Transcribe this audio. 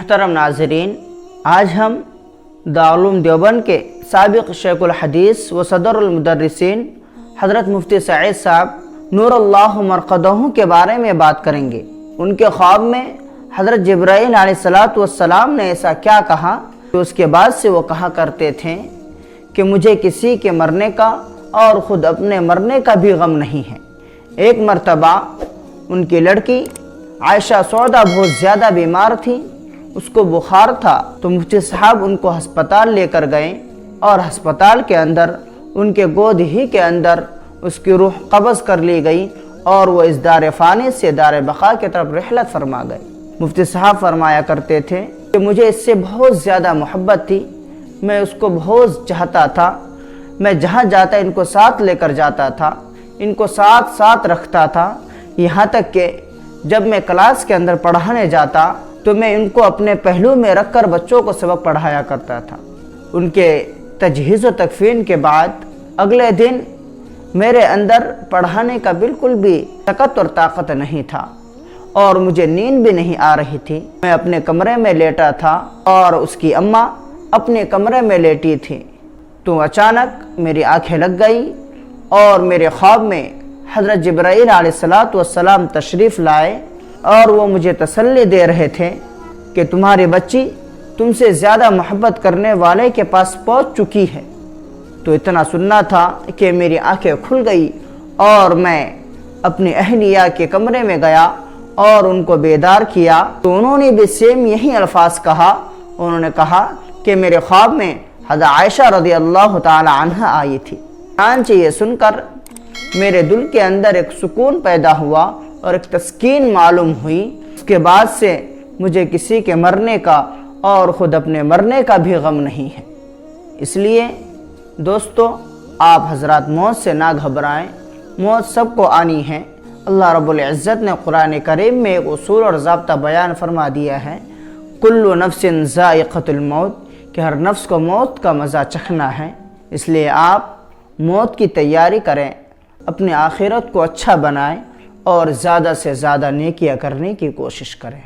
محترم ناظرین، آج ہم دارالعلوم دیوبند کے سابق شیخ الحدیث و صدر المدرسین حضرت مفتی سعید صاحب نور اللہ مرقدہ کے بارے میں بات کریں گے۔ ان کے خواب میں حضرت جبرائیل علیہ السلام نے ایسا کیا کہا کہ اس کے بعد سے وہ کہا کرتے تھے کہ مجھے کسی کے مرنے کا اور خود اپنے مرنے کا بھی غم نہیں ہے۔ ایک مرتبہ ان کی لڑکی عائشہ سودا بہت زیادہ بیمار تھی، اس کو بخار تھا، تو مفتی صاحب ان کو ہسپتال لے کر گئے اور ہسپتال کے اندر ان کے گود ہی کے اندر اس کی روح قبض کر لی گئی اور وہ اس دار فانی سے دار بقا کی طرف رحلت فرما گئے۔ مفتی صاحب فرمایا کرتے تھے کہ مجھے اس سے بہت زیادہ محبت تھی، میں اس کو بہت چاہتا تھا، میں جہاں جاتا ان کو ساتھ لے کر جاتا تھا، ان کو ساتھ رکھتا تھا، یہاں تک کہ جب میں کلاس کے اندر پڑھانے جاتا تو میں ان کو اپنے پہلو میں رکھ کر بچوں کو سبق پڑھایا کرتا تھا۔ ان کے تجہیز و تکفین کے بعد اگلے دن میرے اندر پڑھانے کا بالکل بھی طاقت اور طاقت نہیں تھا اور مجھے نیند بھی نہیں آ رہی تھی۔ میں اپنے کمرے میں لیٹا تھا اور اس کی اماں اپنے کمرے میں لیٹی تھی، تو اچانک میری آنکھیں لگ گئی اور میرے خواب میں حضرت جبرائیل علیہ السلام تشریف لائے اور وہ مجھے تسلی دے رہے تھے کہ تمہاری بچی تم سے زیادہ محبت کرنے والے کے پاس پہنچ چکی ہے۔ تو اتنا سننا تھا کہ میری آنکھیں کھل گئی اور میں اپنی اہلیہ کے کمرے میں گیا اور ان کو بیدار کیا، تو انہوں نے بھی سیم یہی الفاظ کہا۔ انہوں نے کہا کہ میرے خواب میں حضرت عائشہ رضی اللہ تعالی عنہ آئی تھی۔ چنانچہ یہ سن کر میرے دل کے اندر ایک سکون پیدا ہوا اور ایک تسکین معلوم ہوئی۔ اس کے بعد سے مجھے کسی کے مرنے کا اور خود اپنے مرنے کا بھی غم نہیں ہے۔ اس لیے دوستو، آپ حضرات موت سے نہ گھبرائیں، موت سب کو آنی ہے۔ اللہ رب العزت نے قرآن کریم میں ایک اصول اور ضابطہ بیان فرما دیا ہے، کل نفس ذائقۃ الموت، کہ ہر نفس کو موت کا مزہ چکھنا ہے۔ اس لیے آپ موت کی تیاری کریں، اپنے آخرت کو اچھا بنائیں اور زیادہ سے زیادہ نیکیاں کرنے کی کوشش کریں۔